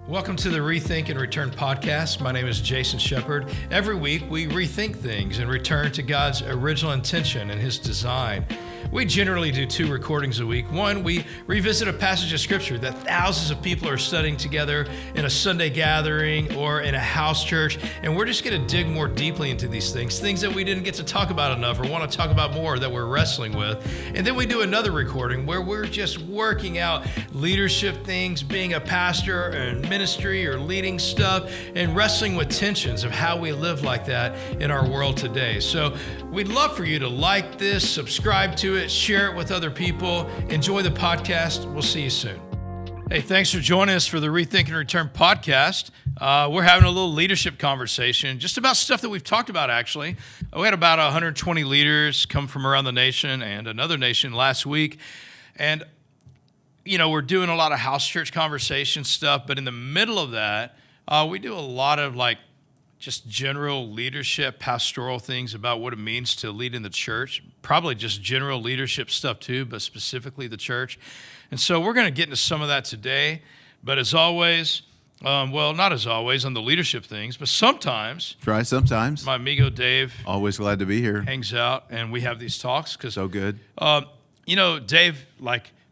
Welcome to the Rethink and Return podcast. My name is Jason Shepard. Every week, we rethink things and return to God's original intention and His design. We generally do 2 recordings a week. One, we revisit a passage of Scripture that thousands of people are studying together in a Sunday gathering or in a house church, and we're just going to dig more deeply into these things that we didn't get to talk about enough or want to talk about more that we're wrestling with. And then we do another recording where we're just working out leadership things, being a pastor and ministry or leading stuff, and wrestling with tensions of how we live like that in our world today. So we'd love for you to like this, subscribe to it, share it with other people. Enjoy the podcast. We'll see you soon. Hey, thanks for joining us for the Rethink and Return podcast. We're having a little leadership conversation, just about stuff that we've talked about, actually. We had about 120 leaders come from around the nation and another nation last week. And, you know, we're doing a lot of house church conversation stuff, but in the middle of that, we do a lot of just general leadership, pastoral things about what it means to lead in the church, probably just general leadership stuff too, but specifically the church. And so we're going to get into some of that today. But as always, not as always on the leadership things, but sometimes. Sometimes. My amigo Dave. Always glad to be here. Hangs out and we have these talks. So good. Dave,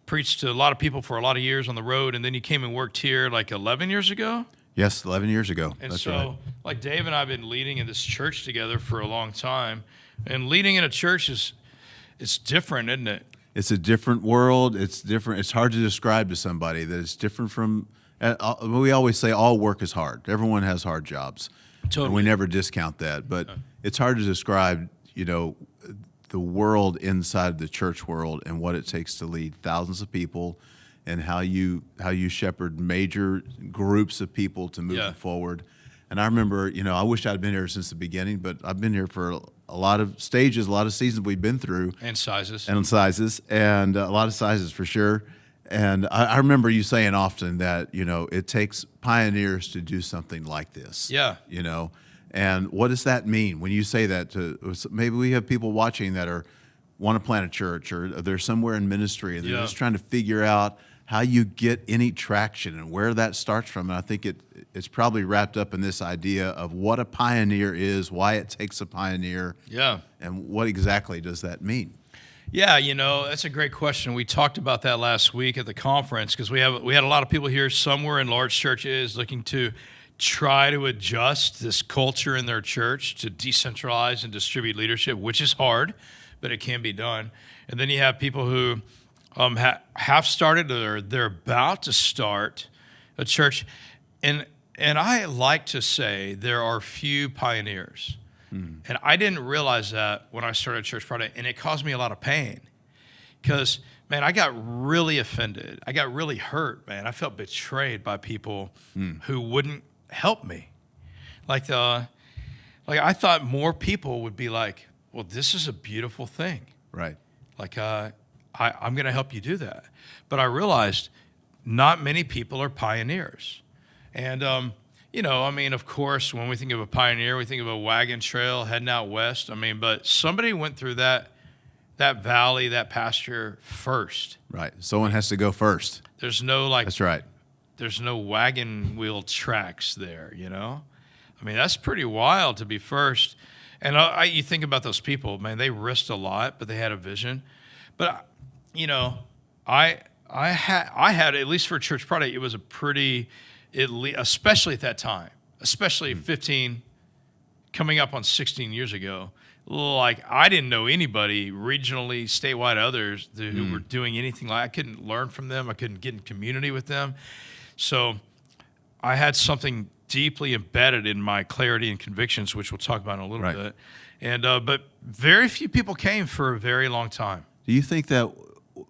preached to a lot of people for a lot of years on the road, and then he came and worked here 11 years ago. Yes, 11 years ago. And that's so, right. Dave and I have been leading in this church together for a long time. And leading in a church it's different, isn't it? It's a different world. It's different. It's hard to describe to somebody that it's different from, we always say all work is hard. Everyone has hard jobs. Totally. And we never discount that. But it's hard to describe, the world inside the church world and what it takes to lead thousands of people and how you shepherd major groups of people to move forward. And I remember, I wish I'd been here since the beginning, but I've been here for a lot of stages, a lot of seasons we've been through. And sizes. And a lot of sizes for sure. And I remember you saying often that, it takes pioneers to do something like this. Yeah. And what does that mean when you say that to, maybe we have people watching that want to plant a church or they're somewhere in ministry and they're just trying to figure out how you get any traction and where that starts from. And I think it's probably wrapped up in this idea of what a pioneer is, why it takes a pioneer, and what exactly does that mean? Yeah, that's a great question. We talked about that last week at the conference because we had a lot of people here. Some were in large churches looking to try to adjust this culture in their church to decentralize and distribute leadership, which is hard, but it can be done. And then you have people who have started or they're about to start a church. And I like to say there are few pioneers. And I didn't realize that when I started Church Project, and it caused me a lot of pain because, man, I got really offended. I got really hurt, man. I felt betrayed by people who wouldn't help me. I thought more people would be like, well, this is a beautiful thing. Right. I'm going to help you do that. But I realized not many people are pioneers. And, of course, when we think of a pioneer, we think of a wagon trail heading out west. But somebody went through that valley, that pasture first. Right. Someone has to go first. There's no That's right. There's no wagon wheel tracks there, that's pretty wild to be first. And you think about those people, man, they risked a lot, but they had a vision. But, I had, at least for Church Project, it was a pretty, especially at that time, especially 15, coming up on 16 years ago, I didn't know anybody regionally, statewide, others who were doing anything I couldn't learn from them. I couldn't get in community with them. So I had something deeply embedded in my clarity and convictions, which we'll talk about in a little bit. And but very few people came for a very long time.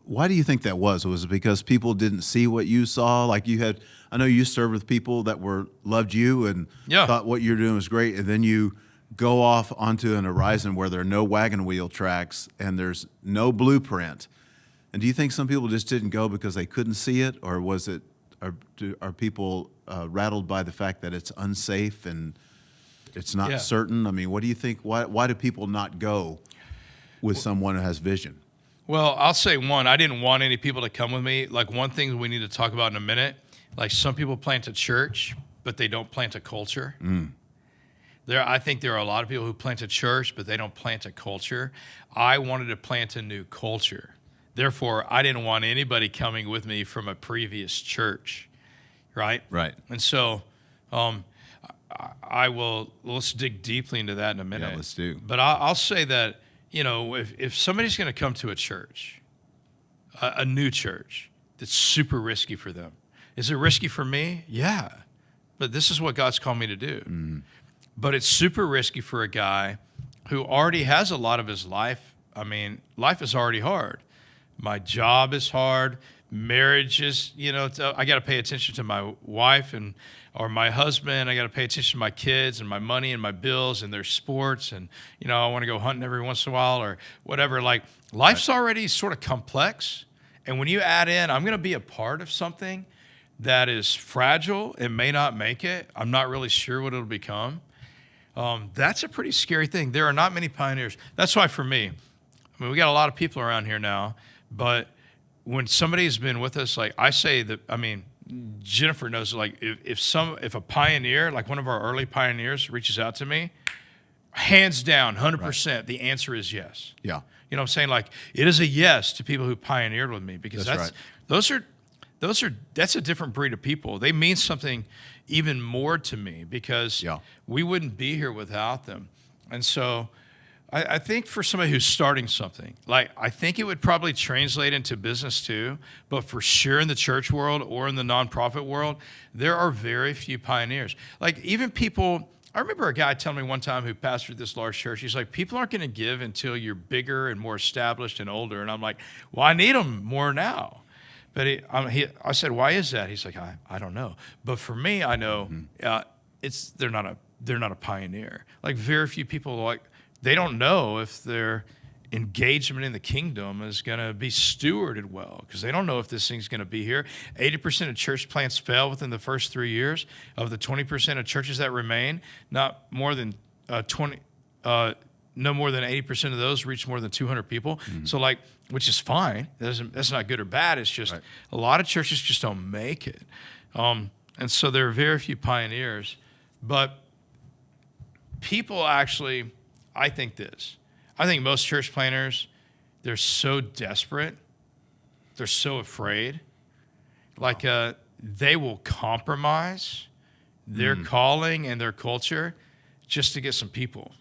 Why do you think that was? Was it because people didn't see what you saw? I know you served with people that loved you and thought what you're doing was great, and then you go off onto an horizon where there are no wagon wheel tracks and there's no blueprint. And do you think some people just didn't go because they couldn't see it, or are people rattled by the fact that it's unsafe and it's not certain? What do you think? Why do people not go with someone who has vision? Well, I'll say one, I didn't want any people to come with me. One thing we need to talk about in a minute, Like some people plant a church, but they don't plant a culture. I think there are a lot of people who plant a church, but they don't plant a culture. I wanted to plant a new culture. Therefore, I didn't want anybody coming with me from a previous church, right? Right. And so let's dig deeply into that in a minute. Yeah, let's do. But I'll say that, if somebody's going to come to a church, a new church, that's super risky for them. Is it risky for me? Yeah. But this is what God's called me to do. But it's super risky for a guy who already has a lot of his life. I mean, life is already hard. My job is hard. Marriage is, I got to pay attention to my wife or my husband. I got to pay attention to my kids and my money and my bills and their sports. And, I want to go hunting every once in a while or whatever. Like, life's already sort of complex. And when you add in, I'm going to be a part of something that is fragile and may not make it, I'm not really sure what it'll become. That's a pretty scary thing. There are not many pioneers. That's why for me, we got a lot of people around here now, but when somebody's been with us, like I say that, Jennifer knows, like if a pioneer, like one of our early pioneers reaches out to me, hands down, 100%, right. The answer is yes. Yeah. You know what I'm saying? Like it is a yes to people who pioneered with me because that's a different breed of people. They mean something even more to me because we wouldn't be here without them. And so I think for somebody who's starting something, like I think it would probably translate into business too, but for sure in the church world or in the nonprofit world, there are very few pioneers. Like even people, I remember a guy telling me one time who pastored this large church, he's like, people aren't going to give until you're bigger and more established and older. And I'm like, well, I need them more now. But I said, why is that? He's like, I don't know. But for me, I know they're not a pioneer. Like very few people, like they don't know if their engagement in the kingdom is going to be stewarded well because they don't know if this thing's going to be here. 80% of church plants fail within the first 3 years. Of the 20% of churches that remain, not more than 80% of those reach more than 200 people. So like, which is fine. That's not good or bad. It's just a lot of churches just don't make it. And so there are very few pioneers. But people actually, I think most church planners, they're so desperate. They're so afraid. Like they will compromise their calling and their culture just to get some people.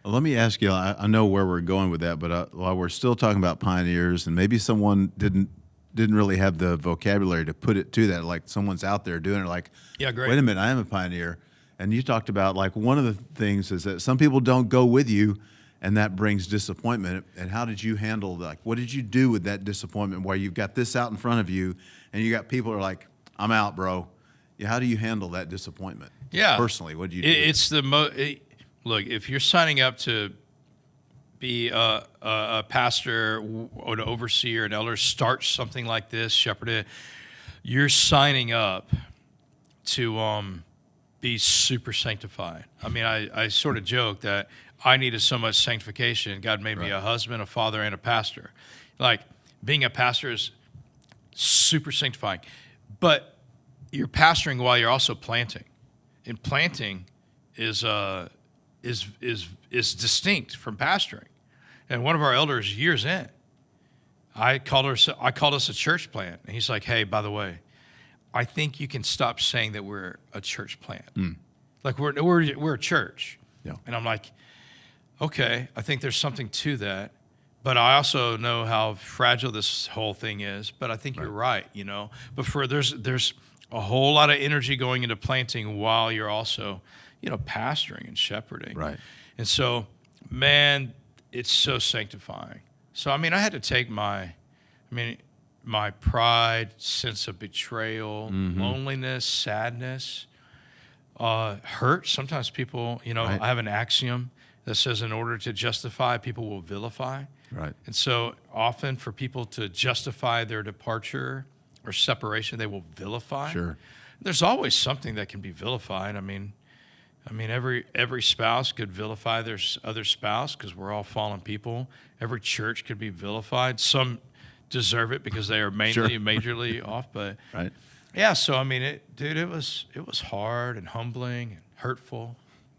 Let me ask you, I know where we're going with that, but while we're still talking about pioneers, and maybe someone didn't really have the vocabulary to put it to that, like someone's out there doing it like, yeah, great. Wait a minute, I am a pioneer. And you talked about like one of the things is that some people don't go with you, and that brings disappointment. And how did you handle that? Like, what did you do with that disappointment where you've got this out in front of you, and you got people who are like, I'm out, bro. Yeah, how do you handle that disappointment? Yeah. Personally, what do you do? It's the look, if you're signing up to be a pastor or an overseer, an elder, start something like this, shepherd it, you're signing up to be super sanctified. I mean, I sort of joke that I needed so much sanctification. God made me a husband, a father, and a pastor. Like, being a pastor is super sanctifying. But you're pastoring while you're also planting. And planting is distinct from pastoring. And one of our elders, years in, I called us a church plant, and he's like, "Hey, by the way, I think you can stop saying that we're a church plant. Like we're a church." Yeah. And I'm like, "Okay, I think there's something to that, but I also know how fragile this whole thing is. But I think you're right, But there's a whole lot of energy going into planting while you're also, pastoring and shepherding. Right. And so, man, it's so sanctifying. So, I had to take my pride, sense of betrayal, loneliness, sadness, hurt. Sometimes people, I have an axiom that says in order to justify, people will vilify. Right. And so often for people to justify their departure or separation, they will vilify. Sure. There's always something that can be vilified. Every spouse could vilify their other spouse because we're all fallen people. Every church could be vilified. Some deserve it because they are majorly off, but right. Yeah. So I mean, it was hard and humbling and hurtful.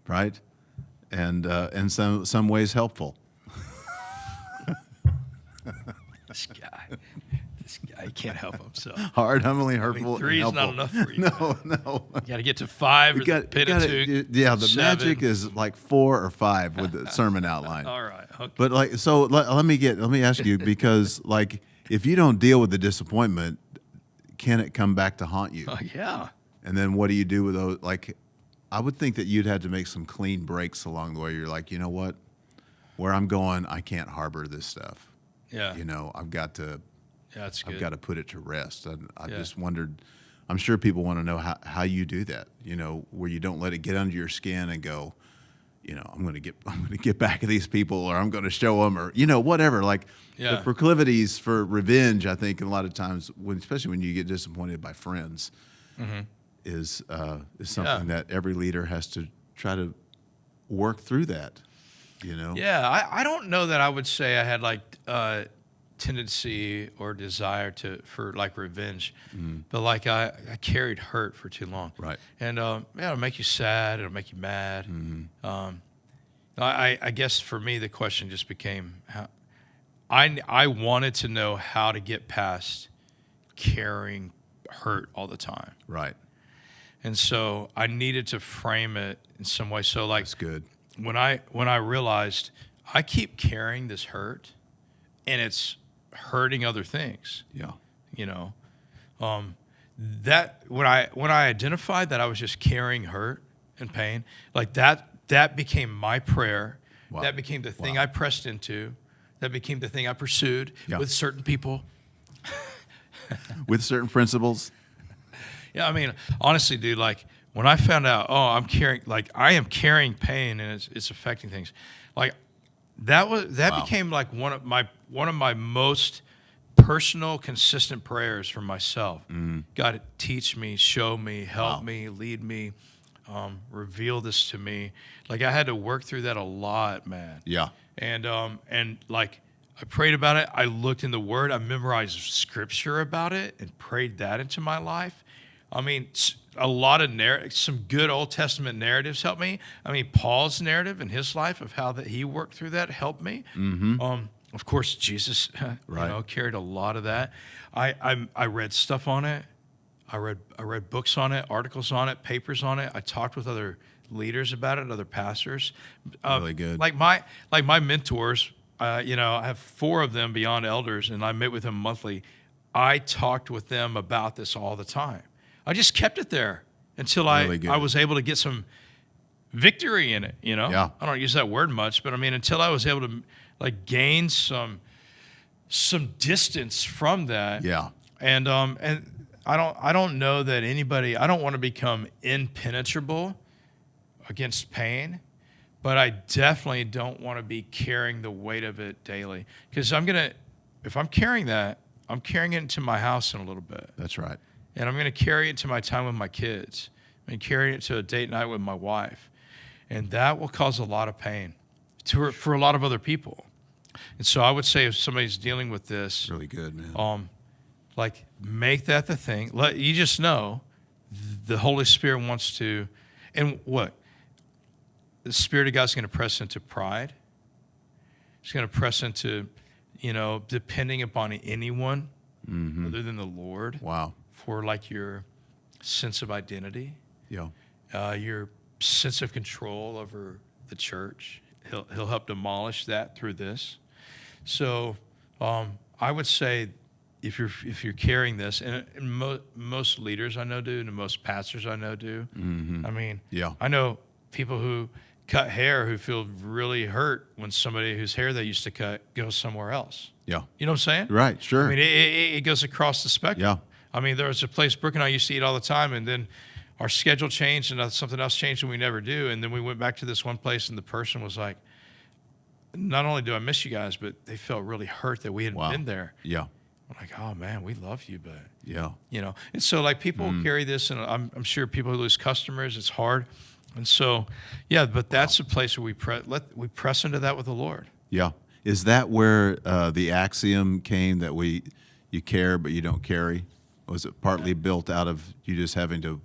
Right. And in some ways helpful. This guy, he can't help himself. Hard, humbling, hurtful. Three is not enough for you. No. You got to get to 5 or the Pentateuch. Yeah, the 7. magic is like 4 or 5 with the sermon outline. All right. Okay. But like, so let me ask you, because like, if you don't deal with the disappointment, can it come back to haunt you? Oh, yeah. And then what do you do with those? Like, I would think that you'd have to make some clean breaks along the way. You're like, you know what? Where I'm going, I can't harbor this stuff. Yeah. You know, I've got to. Yeah, that's good. I've got to put it to rest. I just wondered. I'm sure people want to know how you do that. You know, where you don't let it get under your skin and go, you know, I'm going to get back at these people, or I'm going to show them, or, you know, whatever. Like the proclivities for revenge, I think, a lot of times, especially when you get disappointed by friends, is something that every leader has to try to work through that. You know? Yeah, I don't know that I would say I had like tendency or desire for like revenge, but like I carried hurt for too long. Right. And it'll make you sad. It'll make you mad. I guess for me the question just became how I wanted to know how to get past carrying hurt all the time. Right. And so I needed to frame it in some way. So like, that's good. When I realized I keep carrying this hurt, and it's hurting other things. Yeah. You know, that when I identified that I was just carrying hurt and pain, like that became my prayer. Wow. That became the thing I pressed into. That became the thing I pursued with certain people. With certain principles. Yeah, I mean, honestly, dude, like when I found out, I am carrying pain and it's affecting things. Like that became like one of my most personal, consistent prayers for myself. God, teach me, show me, help me, lead me, reveal this to me. Like I had to work through that a lot, man. Yeah. And like I prayed about it. I looked in the Word. I memorized scripture about it and prayed that into my life. I mean, a lot of some good Old Testament narratives helped me. I mean, Paul's narrative in his life of how that he worked through that helped me. Of course, Jesus, carried a lot of that. I read stuff on it. I read books on it, articles on it, papers on it. I talked with other leaders about it, other pastors. Really good. Like my mentors, I have 4 of them beyond elders, and I met with them monthly. I talked with them about this all the time. I just kept it there until I was able to get some victory in it, you know? Yeah. I don't use that word much, but I mean, until I was able to like gain some distance from that. Yeah. And I don't know that anybody, I don't want to become impenetrable against pain, but I definitely don't want to be carrying the weight of it daily. Because if I'm carrying that, I'm carrying it into my house in a little bit. That's right. And I'm going to carry it to my time with my kids. I'm going to carry it to a date night with my wife. And that will cause a lot of pain for a lot of other people. And so I would say if somebody's dealing with this, really good, man. Like make that the thing. You just know the Holy Spirit wants to, and what? The Spirit of God's going to press into pride. It's going to press into, depending upon anyone other than the Lord. Wow. For like your sense of identity, your sense of control over the church. He'll help demolish that through this. So I would say if you're carrying this, and most leaders I know do, and most pastors I know do. I mean, I know people who cut hair who feel really hurt when somebody whose hair they used to cut goes somewhere else. Yeah, you know what I'm saying? Right. Sure. I mean, it goes across the spectrum. Yeah. I mean, there was a place Brooke and I used to eat all the time, and then our schedule changed, and something else changed, and we never do. And then we went back to this one place, and the person was like, not only do I miss you guys, but they felt really hurt that we hadn't been there. Yeah. I'm like, oh, man, we love you, but, yeah. And so, like, people carry this, and I'm sure people who lose customers, it's hard. And so, but that's a place where we press into that with the Lord. Yeah. Is that where the axiom came that you care, but you don't carry? Was it partly built out of you just having to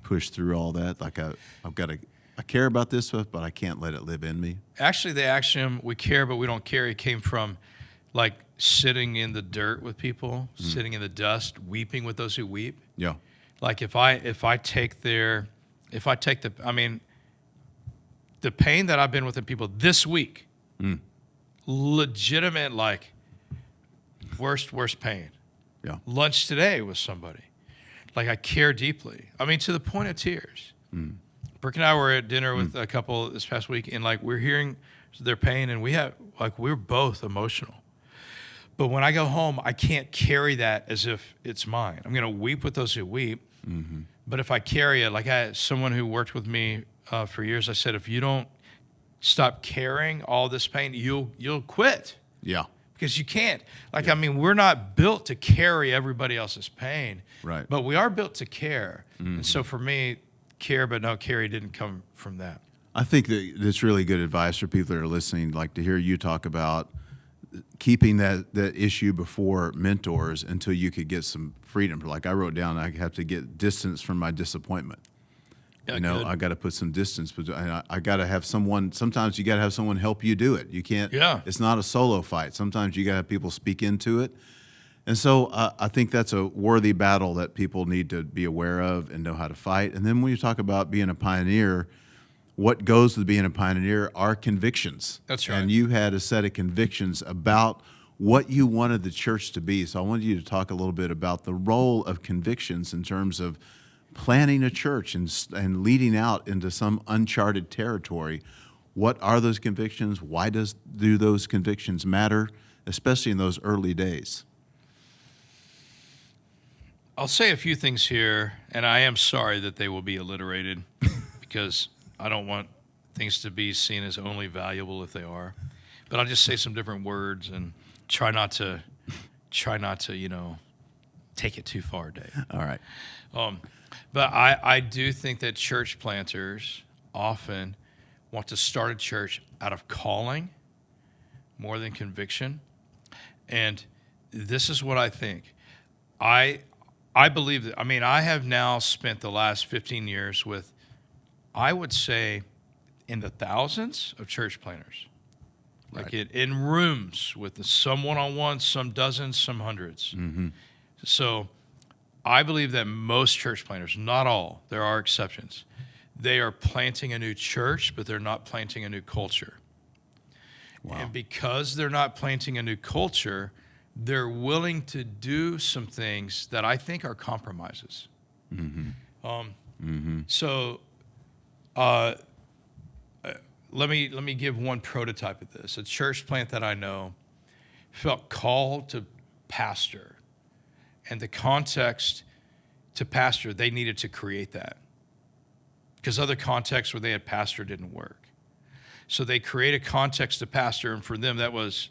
push through all that? Like I care about this stuff, but I can't let it live in me. Actually, the axiom "we care but we don't carry" came from like sitting in the dirt with people, sitting in the dust, weeping with those who weep. Yeah. Like if I take the pain that I've been with the people this week, legitimate, like worst pain. Yeah. Lunch today with somebody. Like I care deeply. I mean, to the point of tears. Brooke and I were at dinner with a couple this past week, and like we're hearing their pain, and we're both emotional. But when I go home, I can't carry that as if it's mine. I'm going to weep with those who weep. But if I carry it, like someone who worked with me for years, I said, if you don't stop carrying all this pain, you'll quit. Yeah. Because you can't. I mean, we're not built to carry everybody else's pain. Right. But we are built to care. And so for me, care but not carry didn't come from that. I think that that's really good advice for people that are listening, like to hear you talk about keeping that issue before mentors until you could get some freedom. Like I wrote down, I have to get distance from my disappointment. Yeah, good. I got to put some distance, but I got to have someone. Sometimes you got to have someone help you do it. You can't. Yeah. It's not a solo fight. Sometimes you got to have people speak into it, and so I think that's a worthy battle that people need to be aware of and know how to fight. And then when you talk about being a pioneer, what goes with being a pioneer are convictions. That's right. And you had a set of convictions about what you wanted the church to be. So I wanted you to talk a little bit about the role of convictions in terms of planning a church and leading out into some uncharted territory. What are those convictions? Why do those convictions matter, especially in those early days? I'll say a few things here, and I am sorry that they will be alliterated because I don't want things to be seen as only valuable if they are. But I'll just say some different words and try not to, take it too far, Dave. All right. But I do think that church planters often want to start a church out of calling more than conviction. And this is what I think. I believe that, I have now spent the last 15 years with, I would say, in the thousands of church planters. Like in rooms with some one-on-ones, some dozens, some hundreds. So I believe that most church planters, not all, there are exceptions, they are planting a new church, but they're not planting a new culture. Wow. And because they're not planting a new culture, they're willing to do some things that I think are compromises. So let me give one prototype of this. A church plant that I know felt called to pastor. And the context to pastor, they needed to create that. Because other contexts where they had pastor didn't work. So they created context to pastor, and for them that was,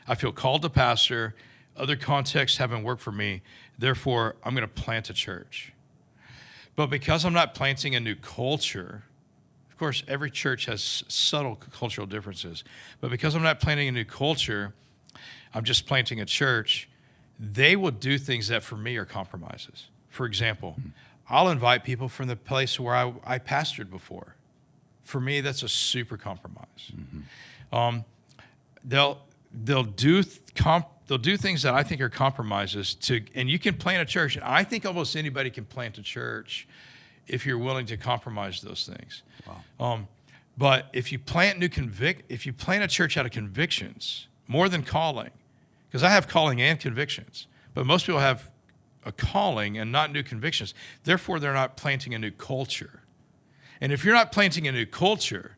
I feel called to pastor, other contexts haven't worked for me, therefore I'm going to plant a church. But because I'm not planting a new culture, of course every church has subtle cultural differences, but because I'm not planting a new culture, I'm just planting a church, they will do things that for me are compromises. For example, I'll invite people from the place where I pastored before. For me, that's a super compromise. They'll do things that I think are compromises and you can plant a church. And I think almost anybody can plant a church if you're willing to compromise those things. Wow. But if you plant a church out of convictions, more than calling, because I have calling and convictions, but most people have a calling and not new convictions. Therefore, they're not planting a new culture. And if you're not planting a new culture,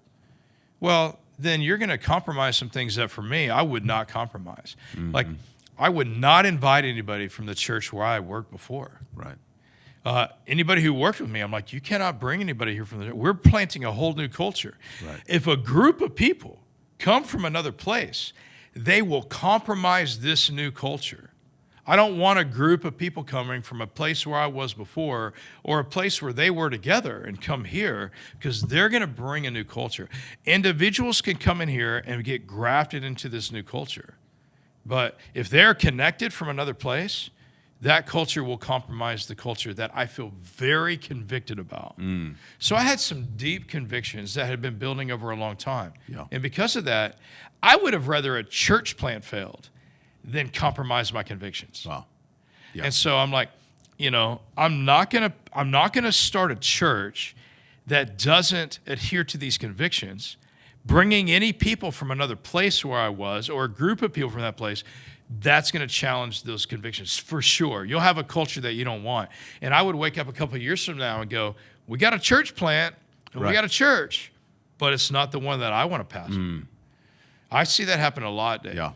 well, then you're going to compromise some things that for me, I would not compromise. Like, I would not invite anybody from the church where I worked before. Right. Anybody who worked with me, I'm like, you cannot bring anybody here from the church. We're planting a whole new culture. Right. If a group of people come from another place, they will compromise this new culture. I don't want a group of people coming from a place where I was before or a place where they were together and come here because they're going to bring a new culture. Individuals can come in here and get grafted into this new culture. But if they're connected from another place, that culture will compromise the culture that I feel very convicted about. So I had some deep convictions that had been building over a long time. Yeah. And because of that, I would have rather a church plant failed than compromise my convictions. Wow. Yeah. And so I'm like, I'm not gonna start a church that doesn't adhere to these convictions, bringing any people from another place where I was or a group of people from that place. That's going to challenge those convictions for sure. You'll have a culture that you don't want. And I would wake up a couple of years from now and go, we got a church plant and we got a church, but it's not the one that I want to pastor. I see that happen a lot, Dave. Yeah.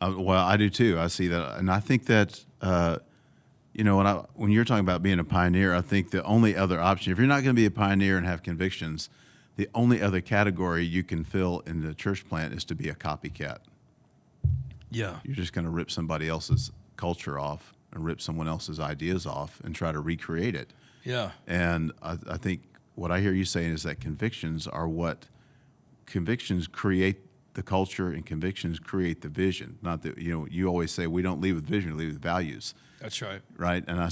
Well, I do too. I see that. And I think that, when you're talking about being a pioneer, I think the only other option, if you're not going to be a pioneer and have convictions, the only other category you can fill in the church plant is to be a copycat. Yeah. You're just going to rip somebody else's culture off and rip someone else's ideas off and try to recreate it. Yeah. And I think what I hear you saying is that convictions create the culture and convictions create the vision. Not that, you always say we don't lead with vision, we lead with values. That's right. Right. And I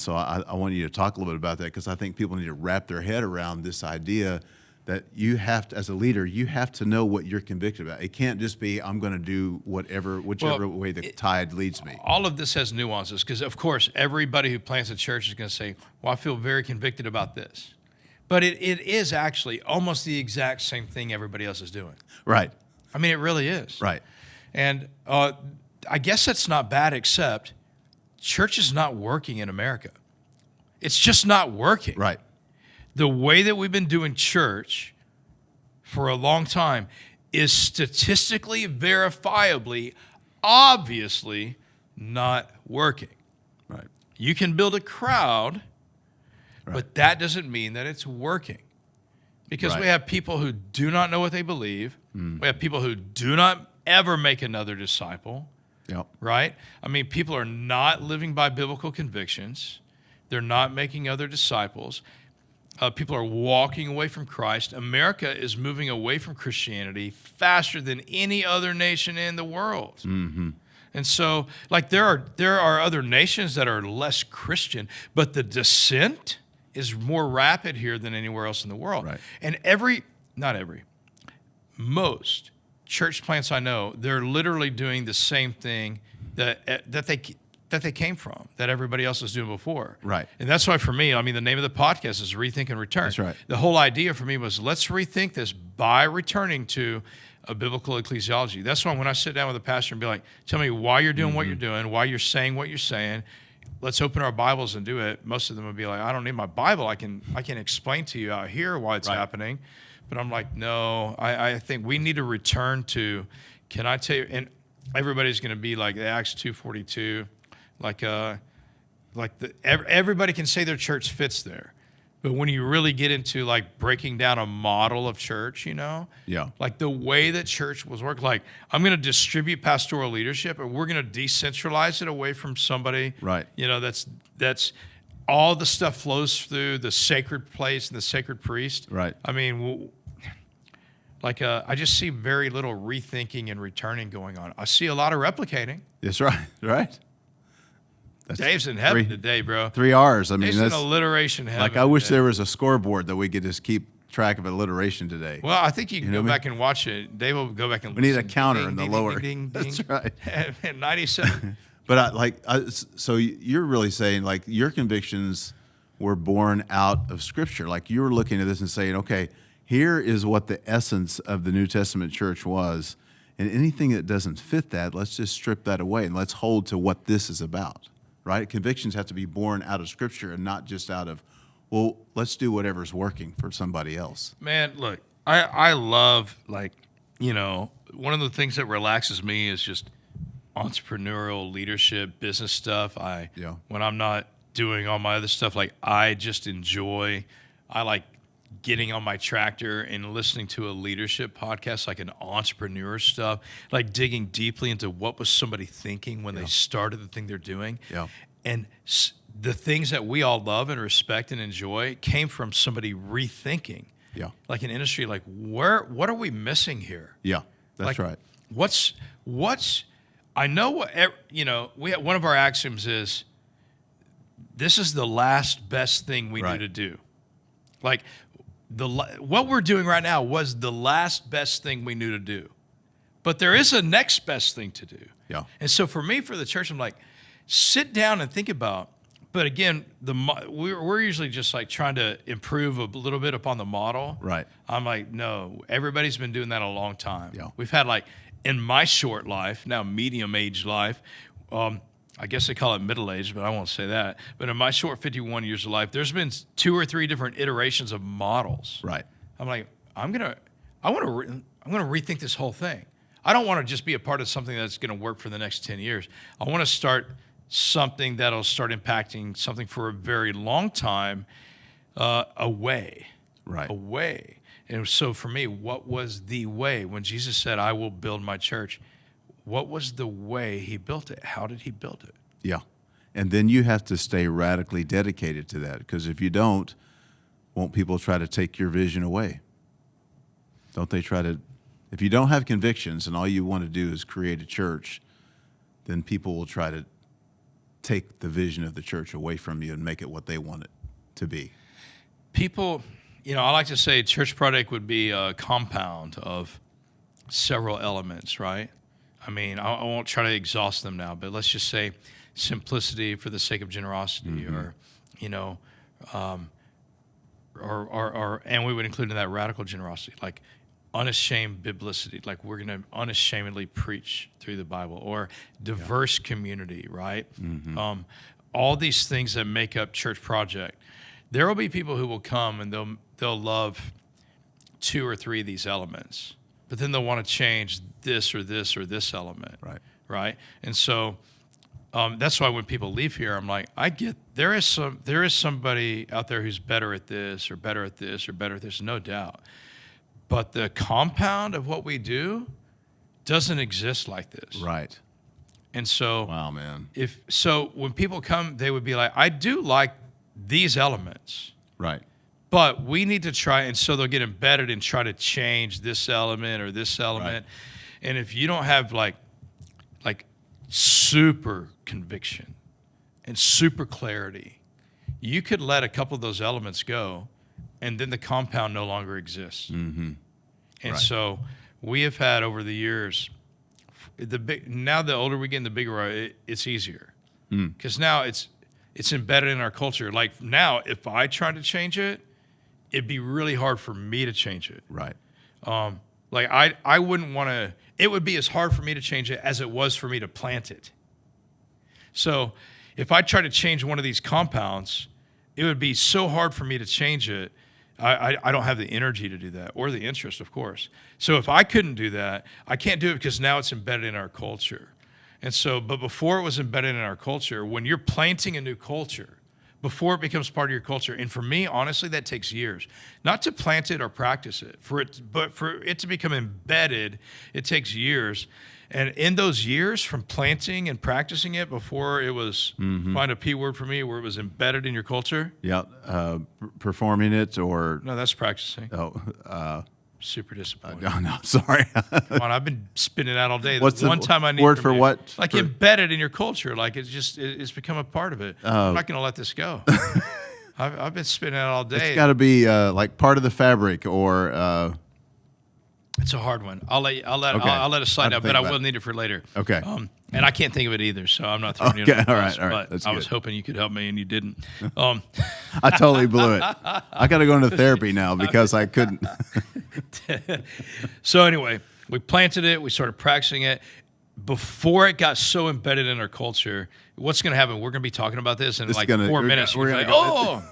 want you to talk a little bit about that, because I think people need to wrap their head around this idea that you have to, as a leader, you have to know what you're convicted about. It can't just be, I'm going to do whichever way the tide leads me. All of this has nuances, because, of course, everybody who plants a church is going to say, well, I feel very convicted about this. But it is actually almost the exact same thing everybody else is doing. Right. I mean, it really is. Right. And I guess that's not bad, except church is not working in America. It's just not working. Right. The way that we've been doing church for a long time is statistically, verifiably, obviously not working. Right. You can build a crowd, but that doesn't mean that it's working. Because we have people who do not know what they believe. We have people who do not ever make another disciple. Yep. Right? I mean, people are not living by biblical convictions. They're not making other disciples. People are walking away from Christ. America is moving away from Christianity faster than any other nation in the world. Mm-hmm. And so, there are other nations that are less Christian, but the descent is more rapid here than anywhere else in the world. Right. And most church plants I know, they're literally doing the same thing that they came from, that everybody else was doing before. Right. And that's why for me, the name of the podcast is Rethink and Return. That's right. The whole idea for me was, let's rethink this by returning to a biblical ecclesiology. That's why when I sit down with a pastor and be like, tell me why you're doing what you're doing, why you're saying what you're saying, let's open our Bibles and do it. Most of them would be like, I don't need my Bible. I can explain to you out here why it's happening. But I'm like, no, I think we need to return to, can I tell you, and everybody's going to be like Acts 2:42, everybody can say their church fits there. But when you really get into breaking down a model of church, the way that church was worked, I'm going to distribute pastoral leadership, and we're going to decentralize it away from somebody, right? That's all the stuff flows through the sacred place and the sacred priest, right? I mean, I just see very little rethinking and returning going on. I see a lot of replicating. That's right, right. That's Dave's in heaven today, bro. 3 R's. Dave's in alliteration heaven. I wish there was a scoreboard that we could just keep track of alliteration today. Well, I think you can go back and watch it. Dave will go back and we need a counter in the lower. Ding, That's right. 97. But so you're really saying your convictions were born out of Scripture. You were looking at this and saying, okay, here is what the essence of the New Testament church was, and anything that doesn't fit that, let's just strip that away and let's hold to what this is about. Right? Convictions have to be born out of Scripture and not just out of, well, let's do whatever's working for somebody else. Man, look, I love, one of the things that relaxes me is just entrepreneurial leadership, business stuff. When I'm not doing all my other stuff, I just enjoy, I like getting on my tractor and listening to a leadership podcast, an entrepreneur stuff, digging deeply into what was somebody thinking when they started the thing they're doing. Yeah. And the things that we all love and respect and enjoy came from somebody rethinking. Yeah. An industry, what are we missing here? Yeah, that's right. I know what, we have, one of our axioms is this is the last best thing we knew to do. Like what we're doing right now was the last best thing we knew to do. But there is a next best thing to do. Yeah. And so for me, for the church, I'm like, sit down and think about. But again, we're usually just like trying to improve a little bit upon the model. Right. I'm like, no, everybody's been doing that a long time. Yeah. We've had like, in my short life, now medium-aged life, I guess they call it middle-aged, but I won't say that. But in my short 51 years of life, there's been 2 or 3 different iterations of models. Right. I'm like, I want to rethink this whole thing. I don't want to just be a part of something that's going to work for the next 10 years. I want to start something that'll start impacting something for a very long time away. Right. Away. And so for me, what was the way? When Jesus said, I will build my church, what was the way he built it? How did he build it? Yeah. And then you have to stay radically dedicated to that, because if you don't, won't people try to take your vision away? Don't they try to? If you don't have convictions and all you want to do is create a church, then people will try to take the vision of the church away from you and make it what they want it to be. People, I like to say church project would be a compound of several elements, right? I mean, I won't try to exhaust them now, but let's just say simplicity for the sake of generosity, or, and we would include in that radical generosity, like unashamed biblicity, like we're going to unashamedly preach through the Bible, or diverse community, right? All these things that make up church project. There will be people who will come and they'll love 2 or 3 of these elements, but then they'll want to change this or this or this element, right? And so that's why when people leave here, I'm like, I get there is somebody out there who's better at this or better at this or better at this, no doubt. But the compound of what we do doesn't exist like this. Right. And so, wow, man. When people come, they would be like, I do like these elements. Right. But we need to try, and so they'll get embedded and try to change this element or this element. Right. And if you don't have like super conviction and super clarity, you could let a couple of those elements go, and then the compound no longer exists. And so we have had over the years, now the older we get, the bigger it's easier, because now it's embedded in our culture. Like now, if I tried to change it, it'd be really hard for me to change it. Right. Like I wouldn't want to. It would be as hard for me to change it as it was for me to plant it. So if I try to change one of these compounds, it would be so hard for me to change it. I don't have the energy to do that, or the interest, of course. So if I couldn't do that, I can't do it because now it's embedded in our culture. And so, but before it was embedded in our culture, when you're planting a new culture, before it becomes part of your culture, and for me, honestly, that takes years. Not to plant it or practice it, but for it to become embedded, it takes years. And in those years, from planting and practicing it before it was, find a P word for me, where it was embedded in your culture. Yeah, performing it or... No, that's practicing. Oh, super disappointed. No, sorry. Come on, I've been spinning that all day. What's the one time I need word for you, what? Like embedded in your culture, like it's become a part of it. I'm not going to let this go. I've been spinning that all day. It's got to be like part of the fabric, or... It's a hard one. I'll let it slide out, but I will need it for later. Okay. And I can't think of it either, so I'm not throwing you under the bus, all right. That's good. I was hoping you could help me, and you didn't. I totally blew it. I got to go into therapy now because I couldn't. So anyway, we planted it. We started practicing it. Before it got so embedded in our culture, what's going to happen? We're going to be talking about this in 4 minutes. We're going to go,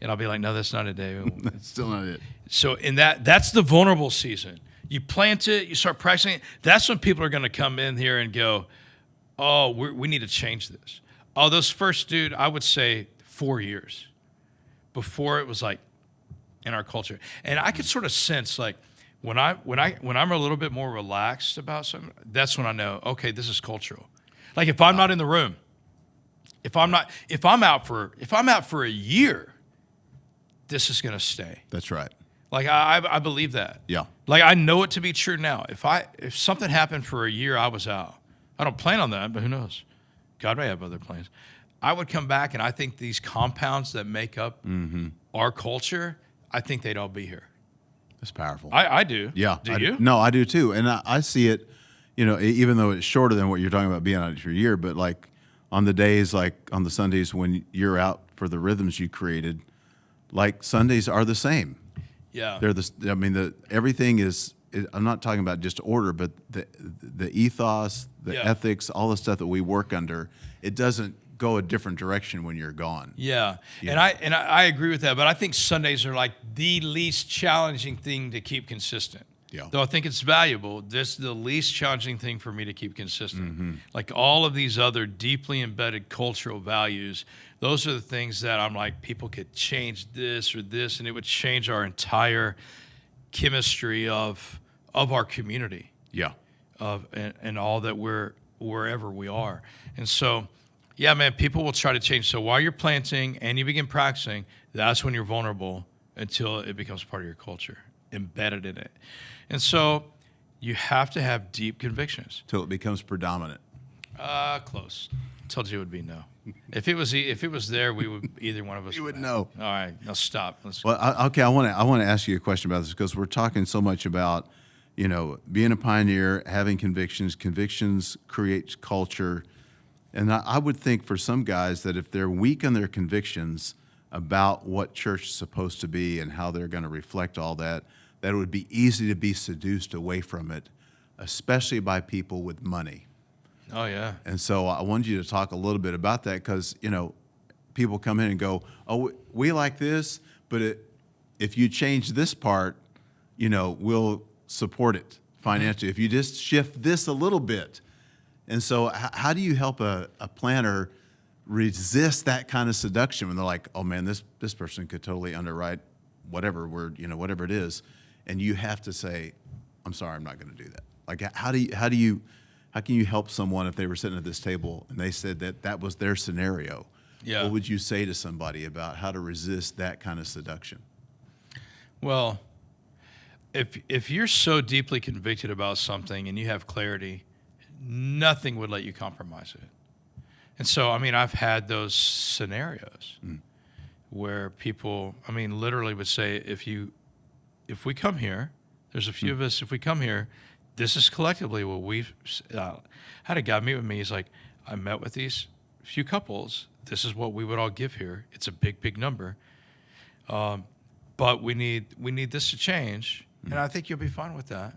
and I'll be like, no, that's not it, David. That's still not it. So that's the vulnerable season. You plant it, you start practicing it. That's when people are going to come in here and go, oh, we need to change this. Oh, those first, dude, I would say 4 years before it was like in our culture. And I could sort of sense like when I'm a little bit more relaxed about something, that's when I know, okay, this is cultural. Like if I'm not in the room, if I'm out for a year, this is going to stay. That's right. Like I believe that. Yeah. Like I know it to be true now. If something happened for a year, I was out. I don't plan on that, but who knows? God may have other plans. I would come back, and I think these compounds that make up our culture, I think they'd all be here. That's powerful. I do. Yeah. Do you? No, I do too. And I see it, even though it's shorter than what you're talking about being on it for a year, but like on the days, like on the Sundays when you're out for the rhythms you created, like Sundays are the same. Yeah. Everything is, I'm not talking about just order, but the ethos, the ethics, all the stuff that we work under, it doesn't go a different direction when you're gone. Yeah. And I agree with that, but I think Sundays are like the least challenging thing to keep consistent. Yeah. Though I think it's valuable, this is the least challenging thing for me to keep consistent. Like all of these other deeply embedded cultural values, those are the things that I'm like, people could change this or this, and it would change our entire chemistry of our community. Yeah. And all that we're wherever we are. And so, yeah, man, people will try to change. So while you're planting and you begin practicing, that's when you're vulnerable until it becomes part of your culture, embedded in it. And so you have to have deep convictions. Till it becomes predominant. Close. Told you it would be no. If it was there, we would either one of us. You would know. All right, now stop. Okay, I want to ask you a question about this because we're talking so much about, being a pioneer, having convictions. Convictions create culture. And I would think for some guys that if they're weak in their convictions about what church is supposed to be and how they're going to reflect all that, that it would be easy to be seduced away from it, especially by people with money. Oh, yeah. And so I wanted you to talk a little bit about that because, people come in and go, oh, we like this, but if you change this part, we'll support it financially. If you just shift this a little bit. And so how do you help a planner resist that kind of seduction when they're like, oh man, this person could totally underwrite whatever whatever it is, and you have to say, I'm sorry, I'm not going to do that. Like how can you help someone if they were sitting at this table and they said that was their scenario? Yeah. What would you say to somebody about how to resist that kind of seduction? Well, if you're so deeply convicted about something and you have clarity, nothing would let you compromise it. And so, I've had those scenarios where people, literally would say, if we come here, there's a few of us, if we come here, this is collectively what we've, had a guy meet with me. He's like, I met with these few couples. This is what we would all give here. It's a big, big number. But we need this to change. And I think you'll be fine with that.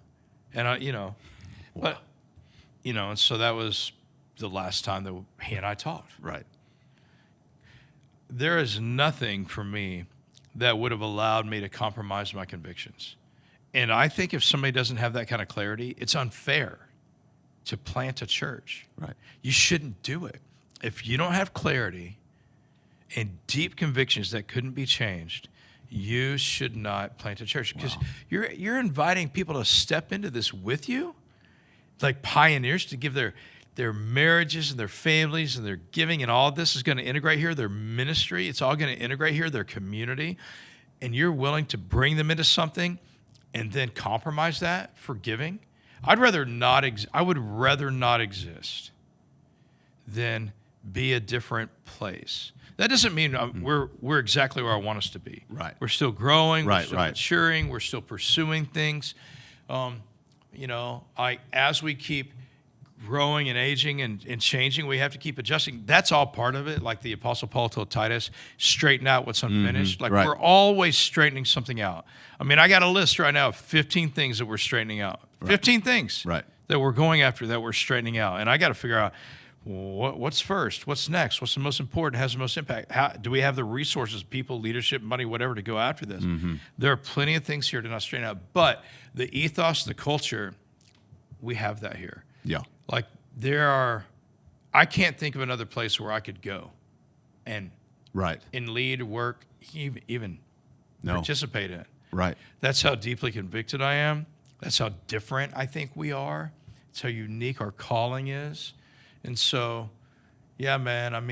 And and so that was the last time that he and I talked. Right. There is nothing for me that would have allowed me to compromise my convictions. And I think if somebody doesn't have that kind of clarity, it's unfair to plant a church. Right. You shouldn't do it. If you don't have clarity and deep convictions that couldn't be changed, you should not plant a church because you're inviting people to step into this with you, like pioneers, to give their marriages and their families and their giving, and all this is going to integrate here, their ministry, it's all going to integrate here, their community, and you're willing to bring them into something and then compromise that for giving. I would rather not exist than be a different place. That doesn't mean we're exactly where I want us to be. Right. We're still growing. Right. We're still maturing. We're still pursuing things. As we keep growing and aging and changing, we have to keep adjusting. That's all part of it. Like the Apostle Paul told Titus, straighten out what's unfinished. We're always straightening something out. I got a list right now of 15 things that we're straightening out. 15 things that we're going after that we're straightening out. And I got to figure out what's first, what's next, what's the most important, has the most impact. How do we have the resources, people, leadership, money, whatever, to go after this? There are plenty of things here to not straighten out. But the ethos, the culture, we have that here. Yeah. Like I can't think of another place where I could go and lead, work, even participate in. Right. That's how deeply convicted I am. That's how different I think we are. It's how unique our calling is. And so, yeah, man, I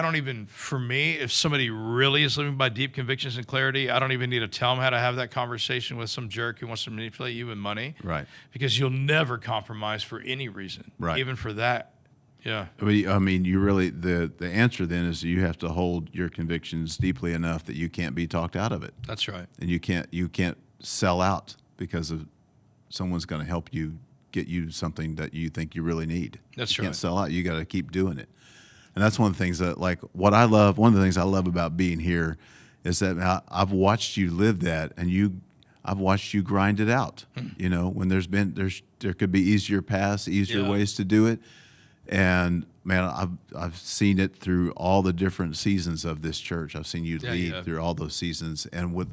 don't even, for me, if somebody really is living by deep convictions and clarity, I don't even need to tell them how to have that conversation with some jerk who wants to manipulate you with money. Right. Because you'll never compromise for any reason. Right. Even for that Yeah. I mean, you really the answer then is you have to hold your convictions deeply enough that you can't be talked out of it. That's right. And you can't sell out because of someone's going to help you get you something that you think you really need. That's you right. Can't sell out. You got to keep doing it. And that's one of the things that, like, one of the things I love about being here is that I've watched you live that, and I've watched you grind it out. You know, when there could be easier paths, easier ways to do it. And man, I've seen it through all the different seasons of this church. I've seen you lead through all those seasons, and with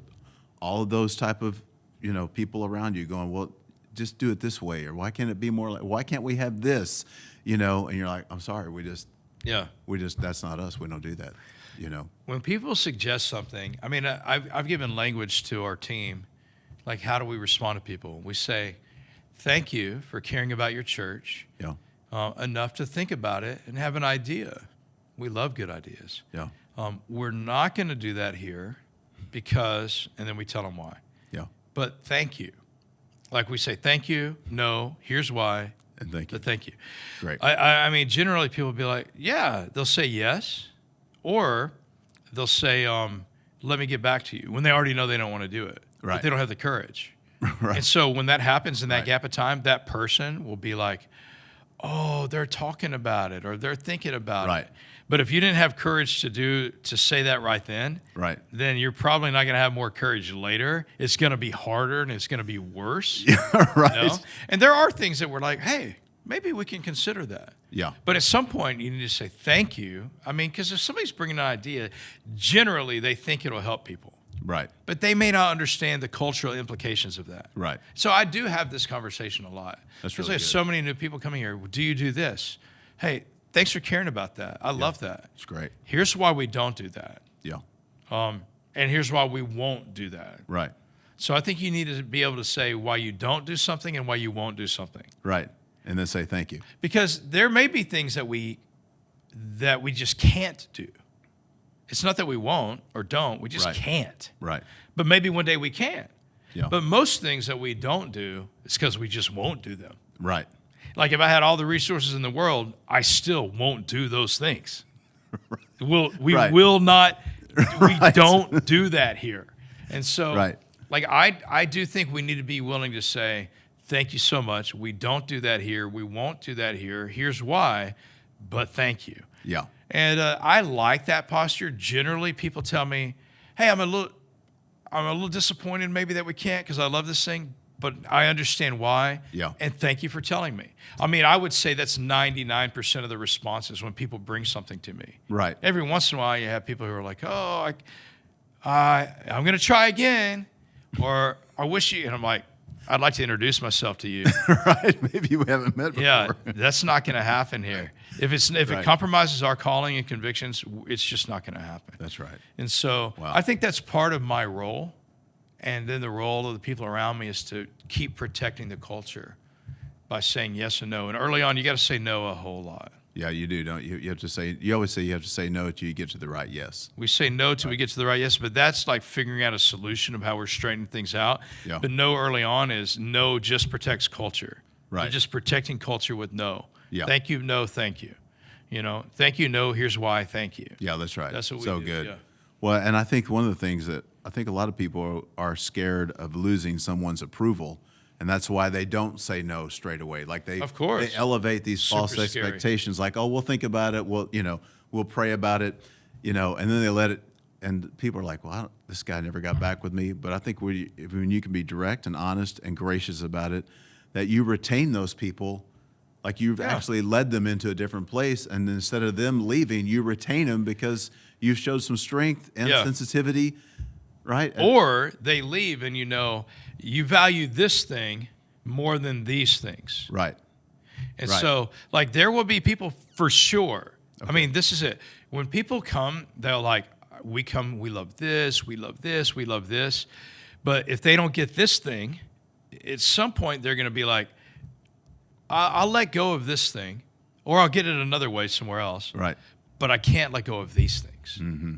all of those type of, you know, people around you going, well, just do it this way, or why can't it be more like, why can't we have this, you know? And you're like, I'm sorry, that's not us. We don't do that, you know. When people suggest something, I mean, I've given language to our team, like how do we respond to people? We say, thank you for caring about your church. Yeah. Enough to think about it and have an idea. We love good ideas. Yeah. We're not going to do that here because, and then we tell them why. Yeah. But thank you. Like we say, thank you, no, here's why, and thank you. But thank you. Great. I mean, generally people will be like, yeah, they'll say yes, or they'll say, let me get back to you, when they already know they don't want to do it. Right. But they don't have the courage. Right. And so when that happens in that gap of time, that person will be like, oh, they're talking about it, or they're thinking about it. But if you didn't have courage to say that right then, then you're probably not going to have more courage later. It's going to be harder and it's going to be worse. Yeah, right. You know? And there are things that we're like, hey, maybe we can consider that. Yeah. But at some point, you need to say thank you. I mean, because if somebody's bringing an idea, generally they think it'll help people. Right. But they may not understand the cultural implications of that. Right. So I do have this conversation a lot. That's really good. Because I have good. so many new people coming here. Do you do this? Hey, thanks for caring about that. I love that. It's great. Here's why we don't do that. Yeah. And here's why we won't do that. Right. So I think you need to be able to say why you don't do something and why you won't do something. Right. And then say thank you. Because there may be things that we just can't do. It's not that we won't or don't. We just can't. Right. But maybe one day we can. Yeah. But most things that we don't do, it's because we just won't do them. Right. Like if I had all the resources in the world, I still won't do those things. We will not. We don't do that here. And so, like I do think we need to be willing to say, thank you so much. We don't do that here. We won't do that here. Here's why, but thank you. Yeah. And I like that posture. Generally, people tell me, hey, I'm a little disappointed maybe that we can't because I love this thing, but I understand why. Yeah. And thank you for telling me. I mean, I would say that's 99% of the responses when people bring something to me. Right. Every once in a while, you have people who are like, oh, I'm going to try again, or I wish you, and I'm like, I'd like to introduce myself to you. Right. Maybe you haven't met before. Yeah, that's not going to happen here. If it compromises our calling and convictions, it's just not going to happen. That's right. And so I think that's part of my role. And then the role of the people around me is to keep protecting the culture by saying yes and no. And early on, you got to say no a whole lot. Yeah, you do, don't you? You have to say. You always say you have to say no till you get to the right yes. We say no till we get to the right yes, but that's like figuring out a solution of how we're straightening things out. Yeah. But no early on is no just protects culture. Right. You're just protecting culture with no. Yeah. Thank you, no, thank you. You know, thank you, no, here's why, thank you. Yeah, that's right. That's what we so do. good. Yeah. Well, and I think one of the things that I think a lot of people are scared of losing someone's approval, and that's why they don't say no straight away. Like they elevate these false expectations, like, oh, we'll think about it. We'll pray about it, and then they let it. And people are like, well, this guy never got back with me. But I think when you can be direct and honest and gracious about it, that you retain those people. Like you've actually led them into a different place, and instead of them leaving, you retain them because you've showed some strength and sensitivity, right? Or they leave and you value this thing more than these things. Right. And so, like, there will be people for sure. Okay. I mean, this is it. When people come, they're like, we love this, we love this, we love this. But if they don't get this thing, at some point they're going to be like, I'll let go of this thing, or I'll get it another way somewhere else. Right. But I can't let go of these things. Mm-hmm.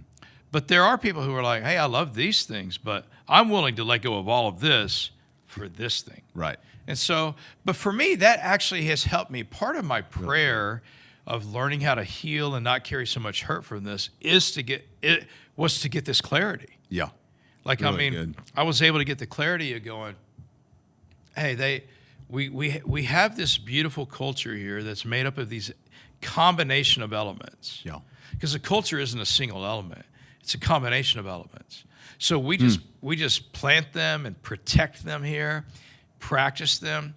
But there are people who are like, hey, I love these things, but I'm willing to let go of all of this for this thing. Right. And so, but for me, that actually has helped me. Part of my prayer of learning how to heal and not carry so much hurt from this was to get this clarity. Yeah. Like, really I mean, good. I was able to get the clarity of going, hey, we have this beautiful culture here that's made up of these combination of elements. Yeah. Because a culture isn't a single element. It's a combination of elements. So we just plant them and protect them here, practice them.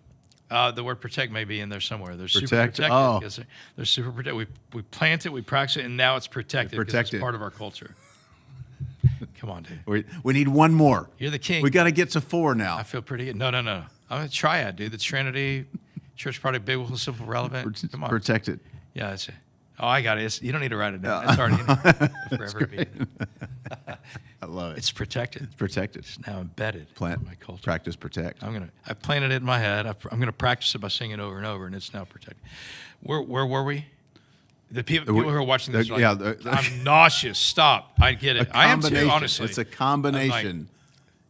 The word protect may be in there somewhere. They're super protected. Oh. They're super protected. We plant it, we practice it, and now it's protected because it's part of our culture. Come on, dude. We need one more. You're the king. We got to get to 4 now. I feel pretty good. No. I'm a triad, dude. The Trinity, Church Project, Biblical, Simple, Relevant. Come on. Protected. Yeah, that's it. Oh, I got it. You don't need to write it down. It's already in there. Forever be. I love it. It's protected. It's protected. It's now embedded in my culture. Practice, protect. I planted it in my head. I'm gonna practice it by singing it over and over, and it's now protected. Where were we? The people who are watching this are like, I'm nauseous. Stop. I get it. I am too, honestly. It's a combination.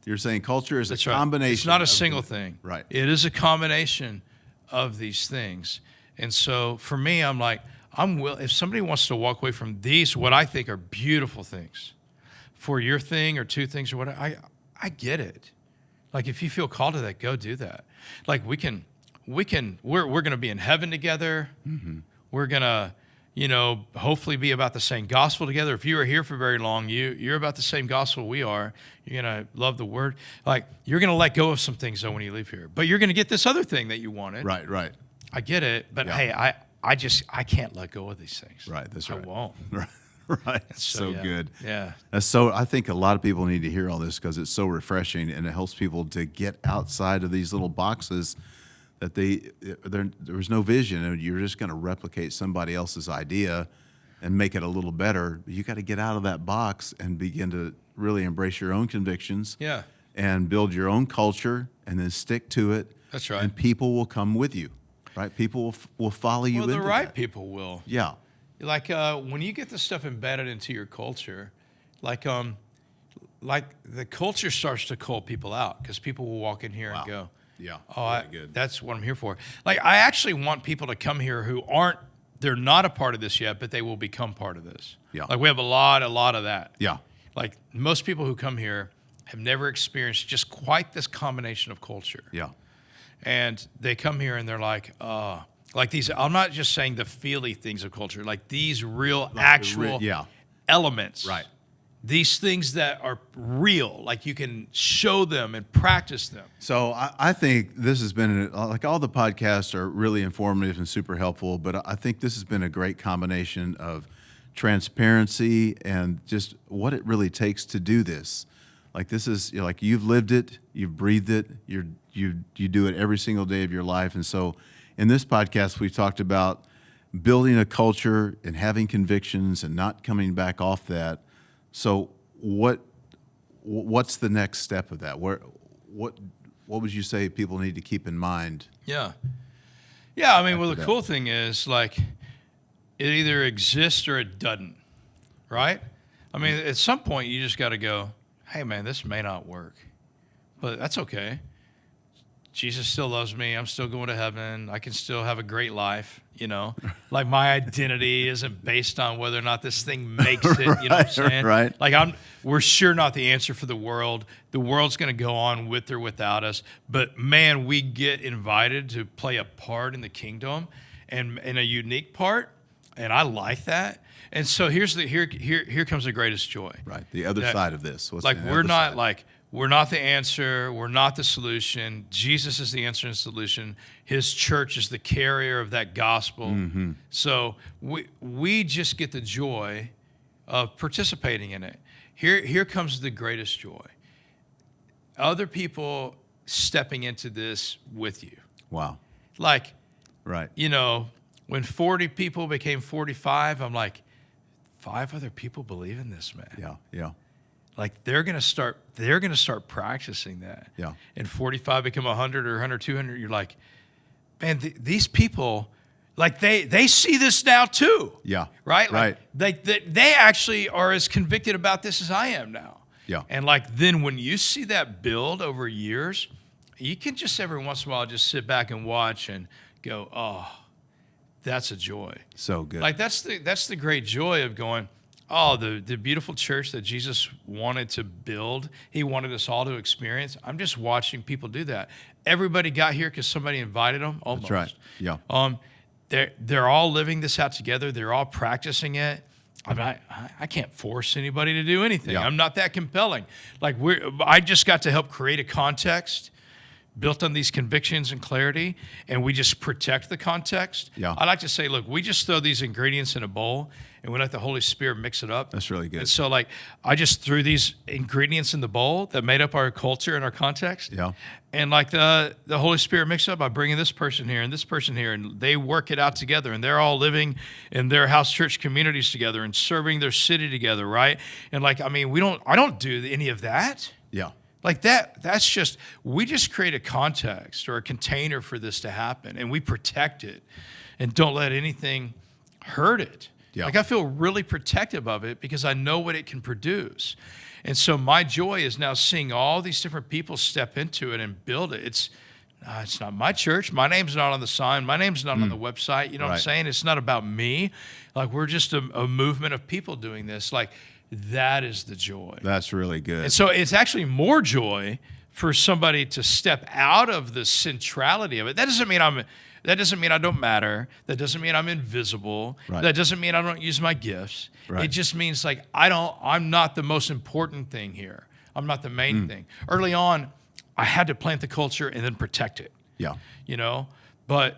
You're saying culture is a combination. Right. It's not a single thing. Right. It is a combination of these things. And so for me, I'm like, if somebody wants to walk away from these, what I think are beautiful things, for your thing or 2 things or whatever, I get it. Like, if you feel called to that, go do that. Like, we're going to be in heaven together. Mm-hmm. We're going to, hopefully be about the same gospel together. If you are here for very long, you're about the same gospel we are. You're going to love the word. Like, you're going to let go of some things, though, when you leave here. But you're going to get this other thing that you wanted. Right. I get it. But, hey, I can't let go of these things. Right, that's right. I won't. Right. So good. Yeah. I think a lot of people need to hear all this because it's so refreshing and it helps people to get outside of these little boxes that there was no vision and you're just going to replicate somebody else's idea and make it a little better. You got to get out of that box and begin to really embrace your own convictions. Yeah. And build your own culture and then stick to it. That's right. And people will come with you. Right? People will follow you. Well, the right that. people will. Yeah. Like when you get this stuff embedded into your culture, like the culture starts to call people out because people will walk in here and go, yeah, oh, good. That's what I'm here for. Like, I actually want people to come here who they're not a part of this yet, but they will become part of this. Yeah. Like, we have a lot of that. Yeah. Like, most people who come here have never experienced just quite this combination of culture. Yeah. And they come here and they're like these, I'm not just saying the feely things of culture, like these real, actual elements. Right. These things that are real, like you can show them and practice them. So I think this has been, like, all the podcasts are really informative and super helpful, but I think this has been a great combination of transparency and just what it really takes to do this. Like, this is, like, you've lived it, you've breathed it, you do it every single day of your life. And so in this podcast, we talked about building a culture and having convictions and not coming back off that. So what's the next step of that? What would you say people need to keep in mind? Yeah. I mean, well, the cool thing is, like, it either exists or it doesn't, right? I mean, at some point you just got to go, hey, man, this may not work, but that's okay. Jesus still loves me. I'm still going to heaven. I can still have a great life, Like, my identity isn't based on whether or not this thing makes it, you know what I'm saying? Right. Like, we're sure not the answer for the world. The world's going to go on with or without us. But, man, we get invited to play a part in the kingdom and in a unique part, and I like that. And so here comes the greatest joy. Right. The other side of this. We're not the answer. We're not the solution. Jesus is the answer and solution. His church is the carrier of that gospel. Mm-hmm. So we just get the joy of participating in it. Here comes the greatest joy. Other people stepping into this with you. Wow. Like, right. When 40 people became 45, I'm like, 5 other people believe in this, man. Yeah. Like, they're gonna start practicing that. Yeah. And 45 become 100 or 100, 200. You're like, man, these people, like, they see this now too. Yeah. Right. Right. Like, they actually are as convicted about this as I am now. Yeah. And, like, then when you see that build over years, you can just every once in a while just sit back and watch and go, oh, that's a joy. So good. Like that's the great joy of going, oh, the beautiful church that Jesus wanted to build, he wanted us all to experience. I'm just watching people do that. Everybody got here because somebody invited them. Almost. That's right. Yeah. They're all living this out together. They're all practicing it. I can't force anybody to do anything. Yeah. I'm not that compelling. Like I just got to help create a context built on these convictions and clarity, and we just protect the context. Yeah. I like to say, look, we just throw these ingredients in a bowl, and we let the Holy Spirit mix it up. That's really good. And so, like, I just threw these ingredients in the bowl that made up our culture and our context. Yeah. And like the Holy Spirit mixed up by bringing this person here and this person here, and they work it out together, and they're all living in their house church communities together and serving their city together, right? And like, I mean, I don't do any of that. Yeah. Like that's just, we just create a context or a container for this to happen, and we protect it and don't let anything hurt it. Yeah. Like I feel really protective of it because I know what it can produce. And so my joy is now seeing all these different people step into it and build it. It's not my church. My name's not on the sign. My name's not on the website. You know what I'm saying? It's not about me. Like we're just a movement of people doing this. Like, that is the joy. That's really good. And so it's actually more joy for somebody to step out of the centrality of it. That doesn't mean I don't matter. That doesn't mean I'm invisible. Right. That doesn't mean I don't use my gifts. Right. It just means like I'm not the most important thing here. I'm not the main thing. Early on, I had to plant the culture and then protect it. Yeah. You know? But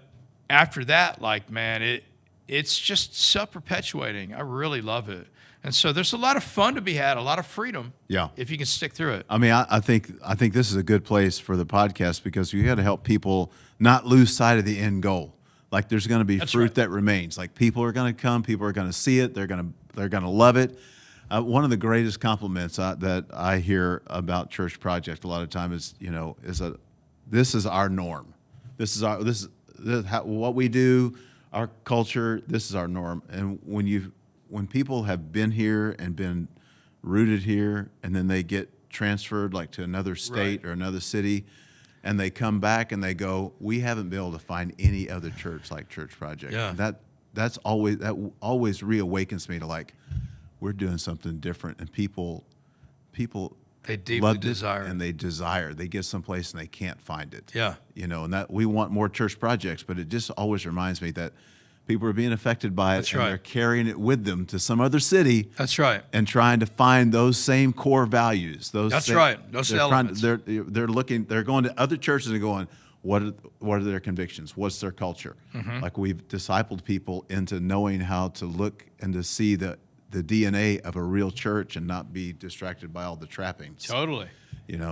after that, like, man, it's just self-perpetuating. I really love it. And so there's a lot of fun to be had, a lot of freedom. Yeah. If you can stick through it. I mean, I think this is a good place for the podcast because you got to help people not lose sight of the end goal. Like there's going to be fruit that remains. Like people are going to come, people are going to see it, they're going to love it. One of the greatest compliments that I hear about Church Project a lot of time is, this is our norm. This is what we do, our culture. This is our norm. And when people have been here and been rooted here, and then they get transferred like to another state or another city, and they come back and they go, we haven't been able to find any other church like Church Project. Yeah. And that always reawakens me to like, we're doing something different, and people they deeply desire it, and they get someplace and they can't find it. Yeah. And that we want more church projects, but it just always reminds me that people are being affected by it. That's and right. They're carrying it with them to some other city. That's right. And trying to find those same core values. That's right. Those elements. They're going to other churches and going, what are their convictions? What's their culture? Mm-hmm. Like we've discipled people into knowing how to look and to see the DNA of a real church and not be distracted by all the trappings. Totally.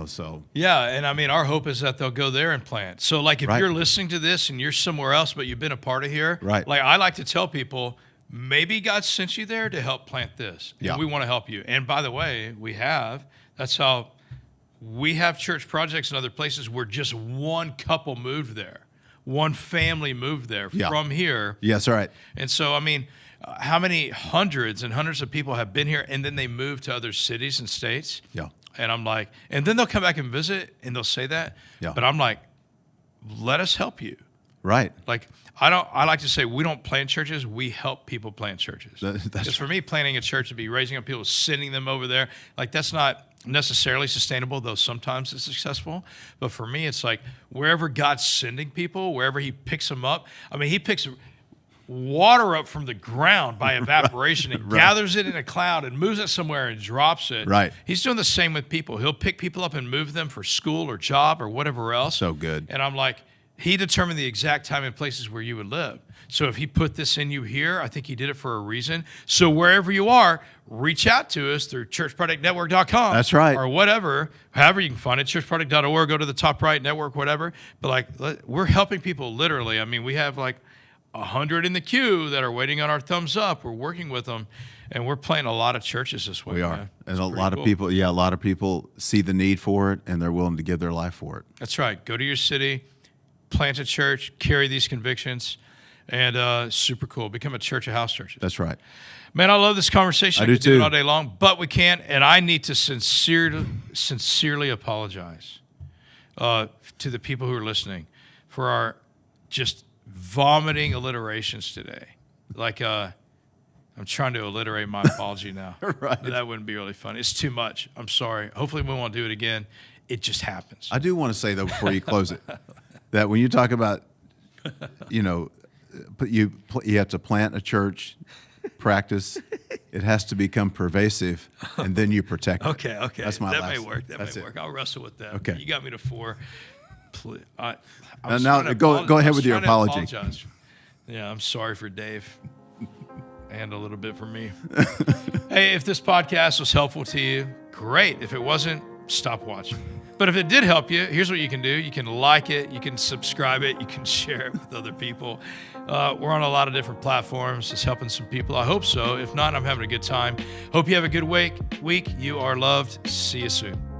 So. Yeah, and I mean, our hope is that they'll go there and plant. So, like, if you're listening to this and you're somewhere else, but you've been a part of here, right. Like, I like to tell people, maybe God sent you there to help plant this. And we want to help you. And by the way, that's how we have church projects in other places where just one couple moved there. One family moved there from here. Yes, all right. And so, I mean, how many hundreds and hundreds of people have been here and then they moved to other cities and states? Yeah. And I'm like, and then they'll come back and visit and they'll say that. Yeah. But I'm like, let us help you. Right. Like, I like to say we don't plant churches, we help people plant churches. Because for me, planting a church would be raising up people, sending them over there. Like, that's not necessarily sustainable, though sometimes it's successful. But for me, it's like wherever God's sending people, wherever he picks them up. I mean, he picks water up from the ground by evaporation and gathers it in a cloud and moves it somewhere and drops it. Right. He's doing the same with people. He'll pick people up and move them for school or job or whatever else. So good. And I'm like, he determined the exact time and places where you would live. So if he put this in you here, I think he did it for a reason. So wherever you are, reach out to us through churchprojectnetwork.com. That's right. Or whatever, however you can find it, churchproject.org, go to the top right network, whatever. But like, we're helping people literally. I mean, we have like 100 in the queue that are waiting on our thumbs up. We're working with them, and we're planting a lot of churches this way. We are. Man. And a lot of people see the need for it, and they're willing to give their life for it. That's right. Go to your city, plant a church, carry these convictions, and super cool. Become a church of house churches. That's right. Man, I love this conversation. I do too. Do it all day long, but we can't, and I need to sincerely apologize to the people who are listening for our just vomiting alliterations today. Like, I'm trying to alliterate my apology now. Right. But that wouldn't be really fun. It's too much. I'm sorry. Hopefully we won't do it again. It just happens. I do want to say, though, before you close it, that when you talk about, you have to plant a church, practice, it has to become pervasive, and then you protect it. Okay. That's my that last. may work. That That's may it. work. I'll wrestle with that. Okay. You got me to 4. Now go ahead with your apology. Yeah, I'm sorry for Dave. And a little bit for me. Hey, if this podcast was helpful to you, great. If it wasn't, stop watching. But if it did help you, here's what you can do. You can like it, you can subscribe it, you can share it with other people. We're on a lot of different platforms. It's helping some people. I hope so. If not, I'm having a good time. Hope you have a good week. You are loved. See you soon.